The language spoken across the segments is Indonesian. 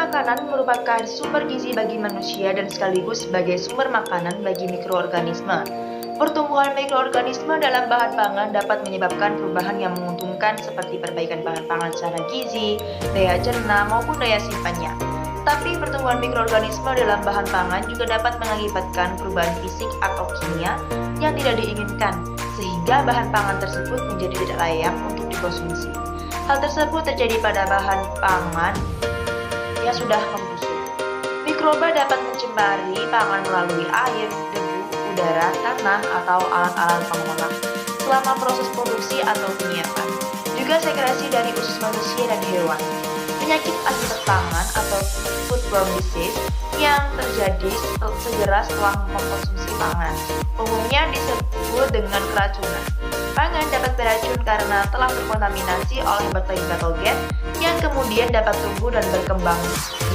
makanan merupakan sumber gizi bagi manusia dan sekaligus sebagai sumber makanan bagi mikroorganisme. Pertumbuhan mikroorganisme dalam bahan pangan dapat menyebabkan perubahan yang menguntungkan seperti perbaikan bahan pangan secara gizi, daya cerna, maupun daya simpannya. Tapi pertumbuhan mikroorganisme dalam bahan pangan juga dapat mengakibatkan perubahan fisik atau kimia yang tidak diinginkan, sehingga bahan pangan tersebut menjadi tidak layak untuk dikonsumsi. Hal tersebut terjadi pada bahan pangan yang sudah membusuk. Mikroba dapat mencemari pangan melalui air, debu, udara, tanah, atau alat-alat pengolah selama proses produksi atau penyiapan. Juga sekresi dari usus manusia dan hewan. Penyakit akibat pangan atau foodborne disease yang terjadi segera setelah mengkonsumsi pangan, umumnya disebut dengan keracunan. Pangan dapat beracun karena telah terkontaminasi oleh bakteri patogen yang kemudian dapat tumbuh dan berkembang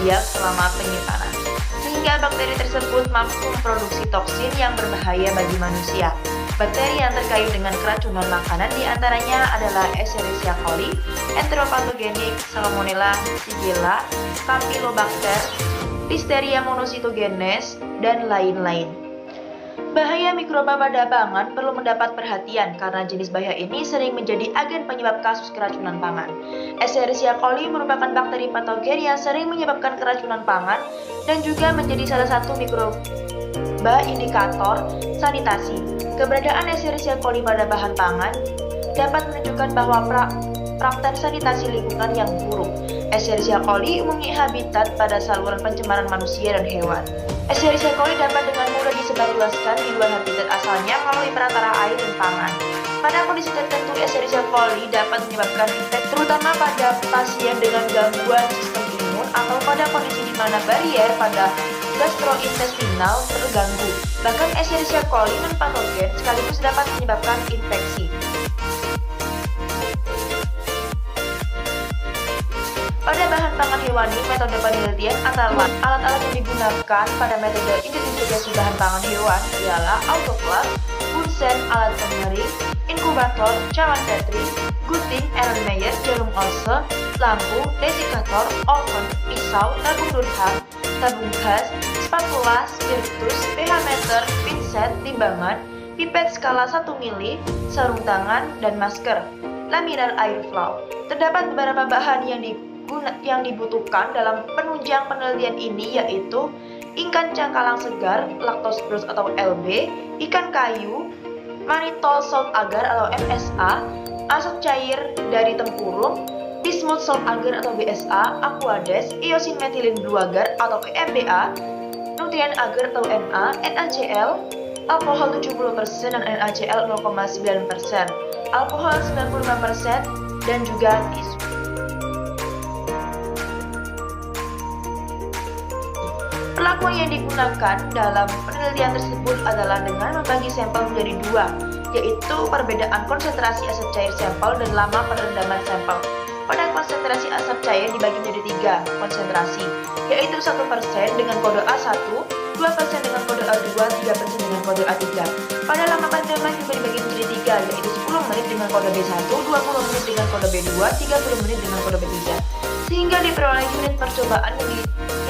biak selama penyimpanan, sehingga bakteri tersebut mampu memproduksi toksin yang berbahaya bagi manusia. Bakteri yang terkait dengan keracunan makanan diantaranya adalah Escherichia coli, Enteropathogenik, Salmonella, Shigella, Campylobacter, Listeria monocytogenes, dan lain-lain. Bahaya mikroba pada pangan perlu mendapat perhatian karena jenis bahaya ini sering menjadi agen penyebab kasus keracunan pangan. Escherichia coli merupakan bakteri patogen yang sering menyebabkan keracunan pangan dan juga menjadi salah satu mikroba indikator sanitasi. Keberadaan Escherichia coli pada bahan pangan dapat menunjukkan bahwa praktek sanitasi lingkungan yang buruk. Escherichia coli umumnya habitat pada saluran pencemaran manusia dan hewan. Escherichia coli dapat dengan mudah disebarluaskan di luar habitat asalnya melalui perantara air dan pangan. Pada kondisi tertentu, Escherichia coli dapat menyebabkan infeksi, terutama pada pasien dengan gangguan sistem imun atau pada kondisi di mana barier pada gastrointestinal terganggu. Bahkan Escherichia coli non-patogen sekaligus dapat menyebabkan infeksi. Pada bahan pangan hewani, metode penelitian antara alat-alat yang digunakan pada metode identifikasi bahan pangan hewan ialah autoclave, Bunsen alat pengering, inkubator, cawan Petri, gutting, Erlenmeyer, jarum Olse, lampu, desikator, oven, pisau, tabung Durkheim, tabung gas, spatula, spiritus, pH meter, pinset, timbangan, pipet skala 1 mili, sarung tangan, dan masker. Laminar air flow. Terdapat beberapa bahan yang dibutuhkan dalam penunjang penelitian ini, yaitu ikan cakalang segar, lactose atau LB, ikan kayu, mannitol salt agar atau MSA, asap cair dari tempurung, bismuth salt agar atau BSA, aquades, iosin metilin blue agar atau EMBA, nutrien agar atau NA, NaCl, alkohol 70% dan NaCl 0,9%, alkohol 95% dan juga tisu. Perlakuan yang digunakan dalam penelitian tersebut adalah dengan membagi sampel menjadi dua, yaitu perbedaan konsentrasi asap cair sampel dan lama perendaman sampel. Pada konsentrasi asap cair dibagi menjadi 3 konsentrasi, yaitu 1% dengan kode A1, 2% dengan kode A2, 3% dengan kode A3. Pada lama perendaman juga dibagi menjadi 3, yaitu 10 menit dengan kode B1, 20 menit dengan kode B2, 30 menit dengan kode B3. Sehingga diperoleh unit percobaan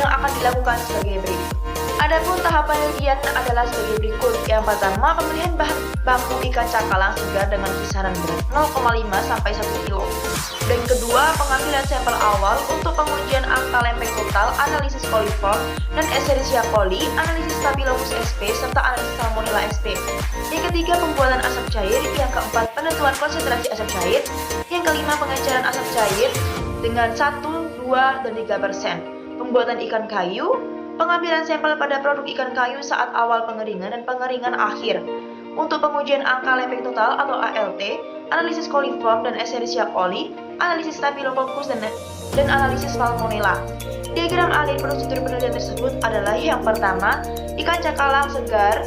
yang akan dilakukan sebagai berikut. Adapun tahap penelitian adalah sebagai berikut. Yang pertama, pemilihan bahan baku ikan cakalang segar dengan kisaran berat 0,5 sampai 1 kg. Dan kedua, pengambilan sampel awal untuk pengujian angka lempeng total, analisis coliform dan Escherichia coli, analisis Staphylococcus sp serta analisis Salmonella sp. Yang ketiga, pembuatan asap cair. Yang keempat, penentuan konsentrasi asap cair. Yang kelima, pengecaran asap cair dengan 1, 2, dan 3%. Pembuatan ikan kayu, pengambilan sampel pada produk ikan kayu saat awal pengeringan dan pengeringan akhir. Untuk pengujian angka lempeng total atau ALT, analisis coliform dan Escherichia coli, analisis Staphylococcus dan analisis Salmonella. Diagram alur prosedur penelitian tersebut adalah yang pertama, ikan cakalang segar.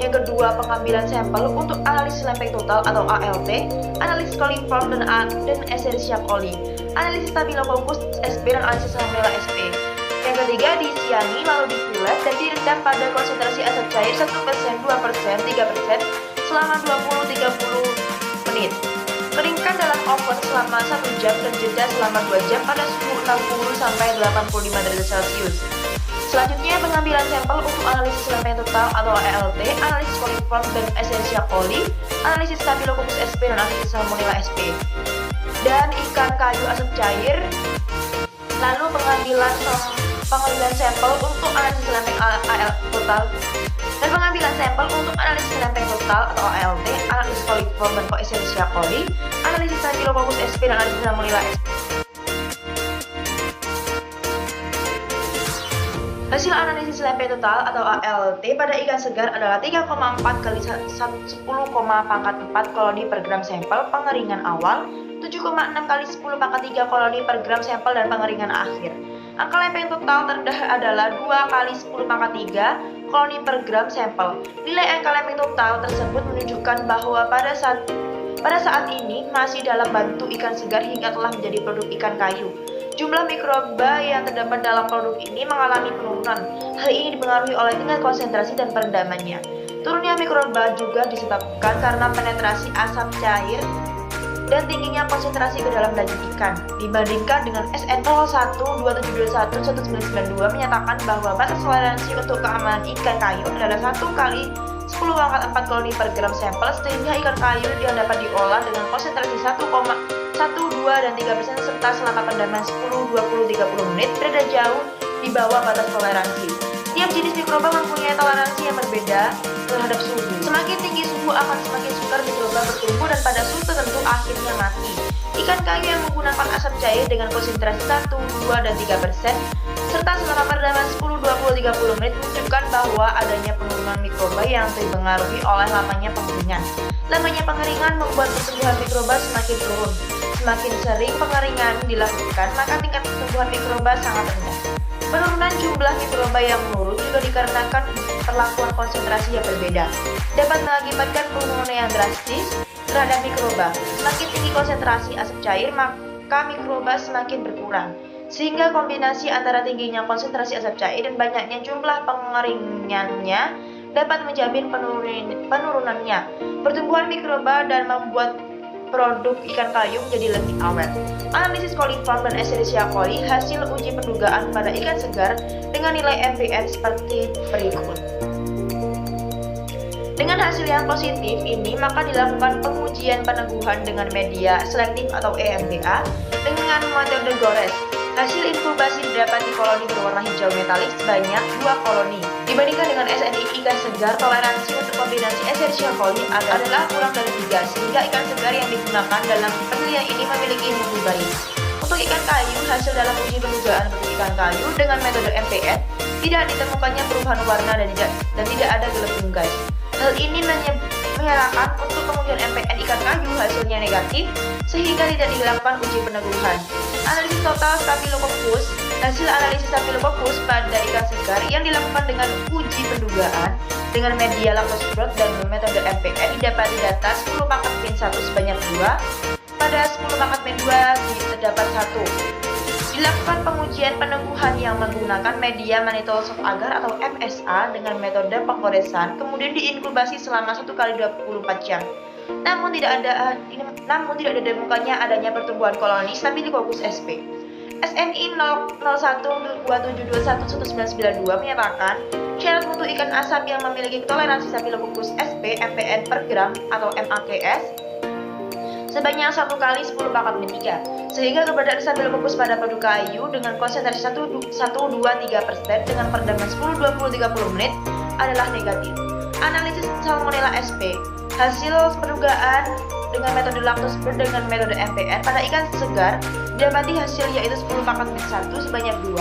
Yang kedua, pengambilan sampel untuk analisis lempeng total atau ALT, analisis coliform dan Escherichia coli, analisis Staphylococcus sp dan analisis Salmonella sp. Yang ketiga, disiani lalu difilet dan direndam pada konsentrasi asap cair 1%, 2%, 3% selama 20-30 menit. Keringkan dalam oven selama 1 jam dan jeda selama 2 jam pada suhu 60 sampai 85 derajat Celcius. Selanjutnya, pengambilan sampel untuk analisis lempeng total atau ALT, analisis coliform dan Escherichia coli, analisis Staphylococcus sp dan analisis Salmonella sp. Dan ikan kayu asap cair. Lalu pengambilan sampel untuk analisis lempeng total dan pengambilan sampel untuk analisis lempeng total atau ALT, analisis coliform dan Escherichia coli, analisis Staphylococcus sp dan analisis Salmonella sp. Hasil analisis lempeng total atau ALT pada ikan segar adalah 3,4 kali 10,4 koloni per gram sampel pengeringan awal, 7,6 kali 10 pangkat 3 koloni per gram sampel dan pengeringan akhir. Angka lempeng total terendah adalah 2 kali 10 pangkat 3 koloni per gram sampel. Nilai angka lempeng total tersebut menunjukkan bahwa pada saat ini masih dalam bentuk ikan segar hingga telah menjadi produk ikan kayu. Jumlah mikroba yang terdapat dalam produk ini mengalami penurunan. Hal ini dipengaruhi oleh tingkat konsentrasi dan perendamannya. Turunnya mikroba juga disebabkan karena penetrasi asap cair dan tingginya konsentrasi ke dalam daging ikan. Dibandingkan dengan SN 0127211992 menyatakan bahwa batas toleransi untuk keamanan ikan kayu adalah 1 kali 10⁴ koloni per gram sampel, sehingga ikan kayu yang dapat diolah dengan konsentrasi 1, 2, dan 3% serta selama pendaman 10, 20, 30 menit berada jauh di bawah batas toleransi. Tiap jenis mikroba mempunyai toleransi yang berbeda terhadap suhu. Semakin tinggi suhu akan semakin sukar mikroba bertumbuh dan pada suhu tertentu akhirnya mati. Ikan kayu yang menggunakan asap cair dengan konsentrasi 1, 2, dan 3% serta selama pendaman 10, 20, 30 menit menunjukkan bahwa adanya penurunan mikroba yang dipengaruhi oleh lamanya pengeringan. Lamanya pengeringan membuat pertumbuhan mikroba semakin turun. Semakin sering pengeringan dilakukan, maka tingkat pertumbuhan mikroba sangat rendah. Penurunan jumlah mikroba yang menurun juga dikarenakan perlakuan konsentrasi yang berbeda. Dapat mengakibatkan penurunan yang drastis terhadap mikroba. Semakin tinggi konsentrasi asap cair, maka mikroba semakin berkurang. Sehingga kombinasi antara tingginya konsentrasi asap cair dan banyaknya jumlah pengeringannya dapat menjamin penurunannya pertumbuhan mikroba dan membuat produk ikan kayu menjadi lebih awet. Analisis coliform dan Escherichia coli, hasil uji pendugaan pada ikan segar dengan nilai MPN seperti berikut. Dengan hasil yang positif ini, maka dilakukan pengujian peneguhan dengan media selektif atau EMDA dengan metode GORES. Hasil inkubasi didapat di koloni berwarna hijau metalik sebanyak 2 koloni. Dibandingkan dengan SNI ikan segar, toleransi untuk kombinasi Escherichia coli adalah kurang dari 3, sehingga ikan segar yang digunakan dalam penelitian ini memiliki mutu baik. Untuk ikan kayu, hasil dalam uji pendugaan untuk ikan kayu dengan metode MPN tidak ditemukannya perubahan warna dan tidak ada gelembung gas. Hal ini menyerahkan untuk pengujian MPN ikan kayu hasilnya negatif, sehingga tidak dilakukan uji peneguhan. Analisis total Staphylococcus, hasil analisis Staphylococcus pada ikan segar yang dilakukan dengan uji pendugaan dengan media lactose dan metode MPN didapati data 10⁻⁻1 sebanyak 2, pada 10⁻⁻2 terdapat 1. Dilakukan pengujian peneguhan yang menggunakan media mannitol soft agar atau MSA dengan metode penggoresan, kemudian diinkubasi selama 1 kali 24 jam. Namun tidak ditemukannya adanya pertumbuhan koloni Staphylococcus sp. SNI 0127211992 menyatakan syarat mutu ikan asap yang memiliki toleransi Staphylococcus sp MPN per gram atau MAKS sebanyak 1 kali 10⁻⁻3, sehingga keberadaan Staphylococcus pada produk kayu dengan konsentrasi 1, 2, 3% dengan perendaman 10, 20, 30 menit adalah negatif. Analisis Salmonella sp, hasil pendugaan dengan metode lactose dengan metode MPN pada ikan segar didapati hasil yaitu 10⁻⁻1 sebanyak 2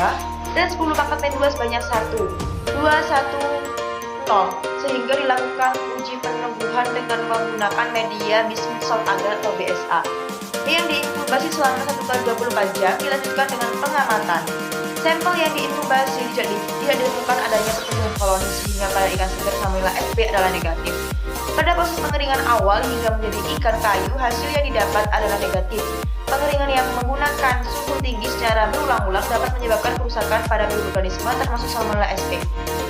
dan 10⁻⁻2 sebanyak 1, 2, 1, 0, sehingga dilakukan uji peneguhan dengan menggunakan media bismuth salt agar atau BSA yang diinkubasi selama 1 kali 24 jam dilanjutkan dengan pengamatan. Sampel yang diinkubasi tidak ditemukan adanya pertumbuhan koloni, sehingga pada ikan segar Salmonella sp adalah negatif. Pada proses pengeringan awal hingga menjadi ikan kayu, hasil yang didapat adalah negatif. Pengeringan yang menggunakan suhu tinggi secara berulang-ulang dapat menyebabkan kerusakan pada mikroorganisme termasuk Salmonella sp,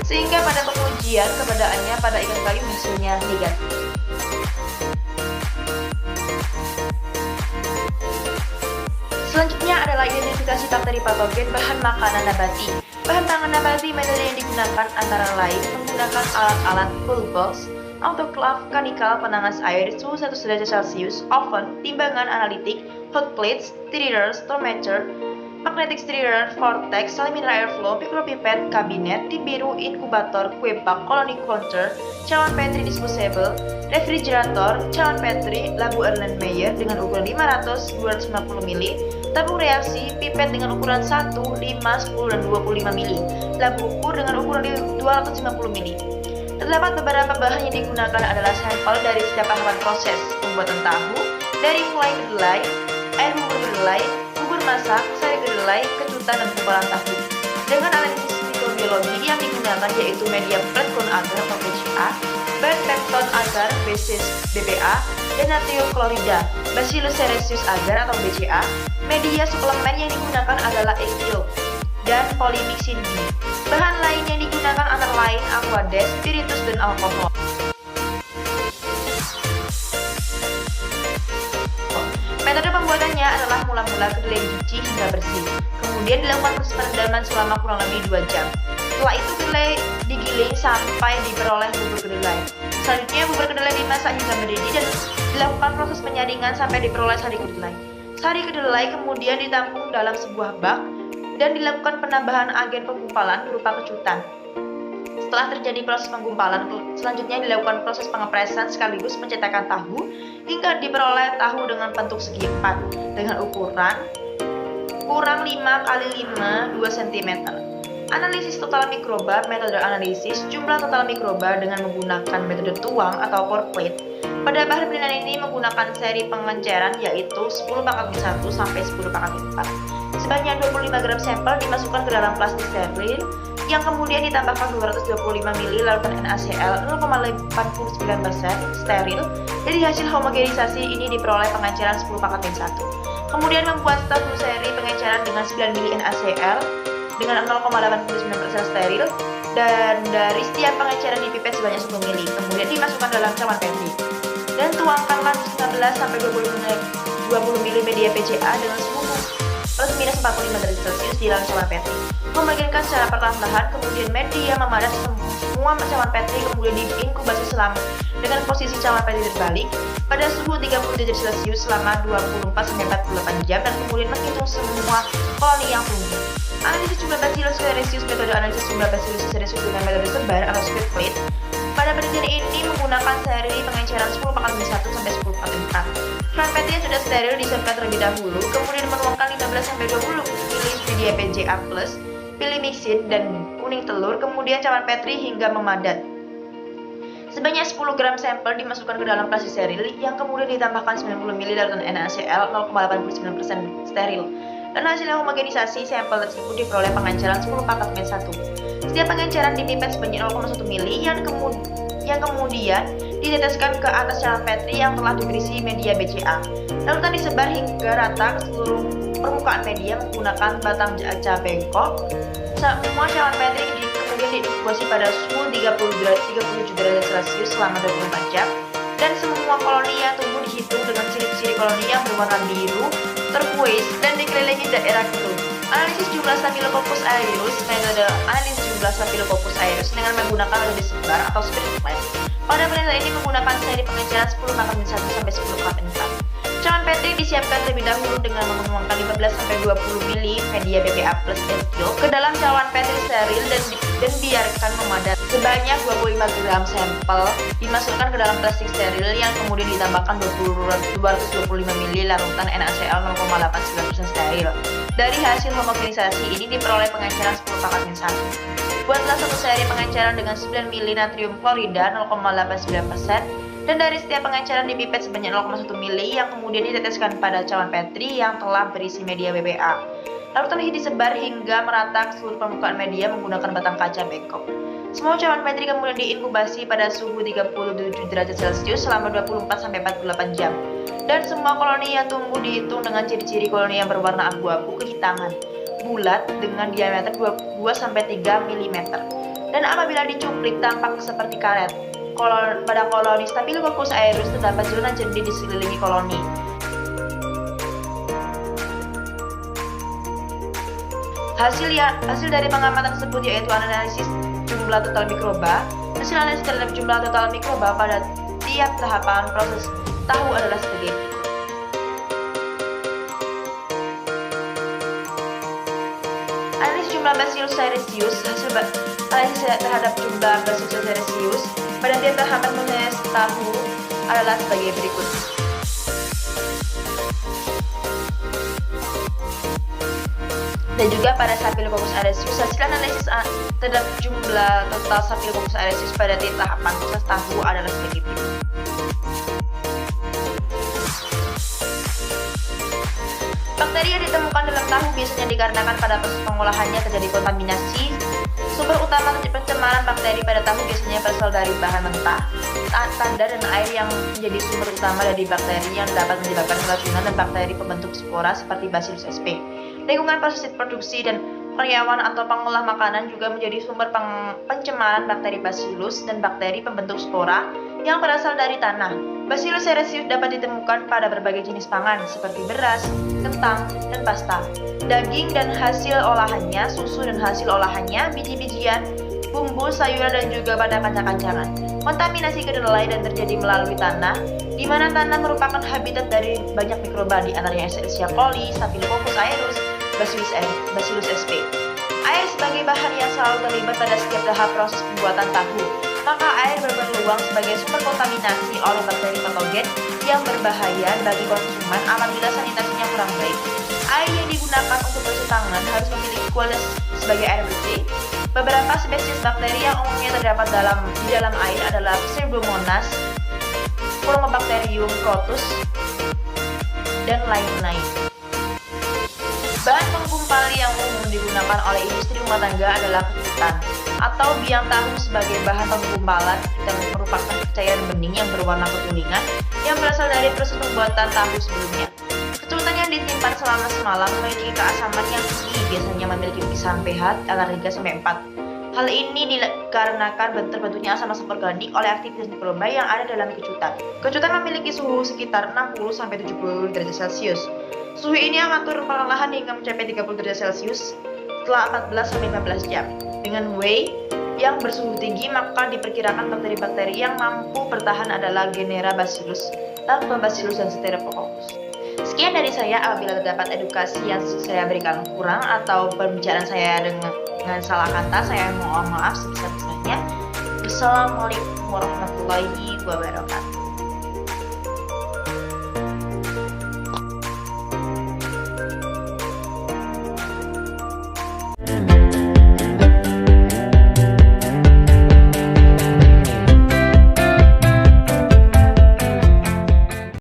sehingga pada pengujian keberadaannya pada ikan kayu hasilnya negatif. Selanjutnya adalah identifikasi bakteri patogen bahan makanan nabati. Bahan pangan nabati metode yang digunakan antara lain menggunakan alat-alat cool box, autoclave, kanikal penanas air suhu 1 derajat Celcius, oven, timbangan analitik, hot plates, stirrers, thermometer, magnetic stirrer, vortex, laminar airflow, micropipette, kabinet, tip biru, inkubator, kue bak, colony counter, cawan Petri disposable, refrigerator, cawan Petri, labu Erlenmeyer dengan ukuran 500-250 ml, tabung reaksi, pipet dengan ukuran 1, 5, 10, dan 25 ml, labu ukur dengan ukuran 250 ml. Terdapat beberapa bahan yang digunakan adalah sampel dari setiap tahapan proses pembuatan tahu, dari mulai kedelai, air bubur kedelai, bubur masak, sari kedelai, kecutan, dan gumpalan tahu. Dengan analisis mikrobiologi yang digunakan yaitu media plankton agar atau BCA, bahan pepton agar BCA, dan natrium klorida, Bacillus cereus agar atau BCA. Media suplemen yang digunakan adalah ekil dan polymyxin B. Bahan lain yang digunakan antara lain aquades, spiritus, dan alkohol. Metode pembuatannya adalah mula-mula kedelai dicuci hingga bersih. Kemudian dilakukan proses perendaman selama kurang lebih 2 jam. Setelah itu kedelai digiling sampai diperoleh bubur kedelai. Selanjutnya bubur kedelai dimasak hingga mendidih dan dilakukan proses penyaringan sampai diperoleh sari kedelai. Sari kedelai kemudian ditampung dalam sebuah bak dan dilakukan penambahan agen penggumpalan berupa kecutan. Setelah terjadi proses penggumpalan, selanjutnya dilakukan proses pengepresan sekaligus pencetakan tahu hingga diperoleh tahu dengan bentuk segi 4 dengan ukuran kurang 5 x 5 2 cm. Analisis total mikroba, metode analisis jumlah total mikroba dengan menggunakan metode tuang atau pour plate. Pada bahan penilaian ini menggunakan seri pengenceran yaitu 10/1 sampai 10/4. Sebanyak 25 gram sampel dimasukkan ke dalam plastik steril yang kemudian ditambahkan 225 ml larutan NaCl 0,89% steril. Dari hasil homogenisasi ini diperoleh pengenceran 10/1. Kemudian membuat satu seri pengenceran dengan 9 ml NaCl dengan 0,89% steril dan dari setiap pengenceran dipipet sebanyak 10 ml. Kemudian dimasukkan dalam cawan Petri dan tuangkanlah 19-20 ml media BCA dengan suhu plus minus 45 derajat Celcius di dalam cawan Petri. Membagikan secara perlahan-lahan, kemudian media memadat semua cawan Petri kemudian diinkubasi selama dengan posisi cawan Petri terbalik pada suhu 30 derajat Celcius selama 24-48 jam dan kemudian menghitung semua koloni yang tumbuh. Analisis jumlah Bacillus cereus, metode analisis jumlah Bacillus cereus dengan metode sebar atau split plate. Pada penelitian ini menggunakan seri pengenceran 10/1 sampai 10/4. Cawan Petri yang sudah steril disiapkan terlebih dahulu, kemudian menuangkan 15-20 ml media BCA plus, pilih mixin dan kuning telur, kemudian cawan Petri hingga memadat. Sebanyak 10 gram sampel dimasukkan ke dalam plastik steril yang kemudian ditambahkan 90 ml larutan NaCl 0,89% steril. Dan hasil homogenisasi sampel tersebut diperoleh pengenceran 10/1. Setiap pengenceran dipipet sebanyak 0,1 ml yang kemudian diteteskan ke atas cawan Petri yang telah berisi media BCA. Larutan disebar hingga rata ke seluruh permukaan media menggunakan batang kaca bengkok. Semua cawan Petri kemudian diinkubasi pada suhu 37 derajat Celcius selama 24 jam dan semua koloni yang tumbuh dihitung dengan ciri-ciri koloni yang berwarna biru, turquoise, dan dikelilingi daerah keruh. Analisis jumlah Staphylococcus aureus, metode analisis jumlah Staphylococcus aureus dengan menggunakan metode sebar atau split plate. Pada penelitian ini menggunakan seri pengenceran 10/1 sampai 10/4. Cawan Petri disiapkan terlebih dahulu dengan menuangkan 15-20 ml media BPA plus ekil ke dalam cawan Petri steril dan biarkan memadat. Sebanyak 25 gram sampel dimasukkan ke dalam plastik steril yang kemudian ditambahkan 225 ml larutan NaCl 0,89% steril. Dari hasil homogenisasi ini diperoleh pengenceran 10/1. Buatlah satu seri pengenceran dengan 9 ml natrium klorida 0,89%. Dan dari setiap pengenceran dipipet sebanyak 0,1 ml yang kemudian diteteskan pada cawan Petri yang telah berisi media BPA. Larutan ini disebar hingga merata ke seluruh permukaan media menggunakan batang kaca bengkok. Semua cawan Petri kemudian diinkubasi pada suhu 37 derajat Celcius selama 24-48 jam. Dan semua koloni yang tumbuh dihitung dengan ciri-ciri koloni yang berwarna abu-abu kehitaman, bulat dengan diameter 2-3 mm. Dan apabila dicuplik tampak seperti karet. Pada koloni Staphylococcus aureus terdapat zona jernih di sekeliling koloni. Hasil dari pengamatan tersebut yaitu analisis jumlah total mikroba. Hasil analisis terhadap jumlah total mikroba pada tiap tahapan proses tahu adalah sebagai berikut. Analisis jumlah Bacillus cereus. Hasil analisis terhadap jumlah Bacillus cereus pada tiap tahapan proses tahu adalah sebagai berikut. Dan juga pada Staphylococcus aureus, hasil analisis terhadap jumlah total Staphylococcus aureus pada tiap tahapan proses tahu adalah sebagai berikut. Bakteri yang ditemukan dalam tahu biasanya dikarenakan pada proses pengolahannya terjadi kontaminasi. Sumber utama pencemaran bakteri pada tahu biasanya berasal dari bahan mentah, tanda dan air yang menjadi sumber utama dari bakteri yang dapat menyebabkan keracunan dan bakteri pembentuk spora seperti Bacillus sp. Lingkungan proses produksi dan karyawan atau pengolah makanan juga menjadi sumber pencemaran bakteri Bacillus dan bakteri pembentuk spora yang berasal dari tanah. Bacillus cereus dapat ditemukan pada berbagai jenis pangan seperti beras, kentang, dan pasta, daging dan hasil olahannya, susu dan hasil olahannya, biji-bijian, bumbu, sayuran, dan juga pada kacang-kacangan. Kontaminasi kedelai dan terjadi melalui tanah, di mana tanah merupakan habitat dari banyak mikroba, di antaranya Escherichia coli, Staphylococcus aureus, Bacillus sp. Air sebagai bahan yang selalu terlibat pada setiap tahap proses pembuatan tahu. Maka air berpeluang sebagai sumber kontaminasi oleh bakteri patogen yang berbahaya bagi konsumen apabila sanitasinya kurang baik. Air yang digunakan untuk bercuci tangan harus memiliki kualitas sebagai air bersih. Beberapa spesies bakteri yang umumnya terdapat di dalam air adalah Pseudomonas, Corynebacterium crotus, dan lain-lain. Bahan penggumpal yang umum digunakan oleh industri rumah tangga adalah kecutan atau biang tahu sebagai bahan penggumpalan dan merupakan cairan bening yang berwarna kekuningan yang berasal dari proses pembuatan tahu sebelumnya. Kecutan yang disimpan selama semalam memiliki keasaman yang tinggi, biasanya memiliki kisaran pH antara 3-4. Hal ini dikarenakan terbentuknya asam-asam organik oleh aktivitas mikroba yang ada dalam kecutan. Kecutan memiliki suhu sekitar 60-70 derajat Celcius. Suhu ini akan turun perlahan hingga mencapai 30 derajat Celcius setelah 14-15 jam. Dengan W yang bersuhu tinggi, maka diperkirakan bakteri-bakteri yang mampu bertahan adalah genera Bacillus, Lactobacillus, dan Staphylococcus. Sekian dari saya. Apabila terdapat edukasi yang saya berikan kurang atau pembicaraan saya dengan salah kata, saya mohon maaf sebesar-besarnya. Wassalamualaikum warahmatullahi wabarakatuh.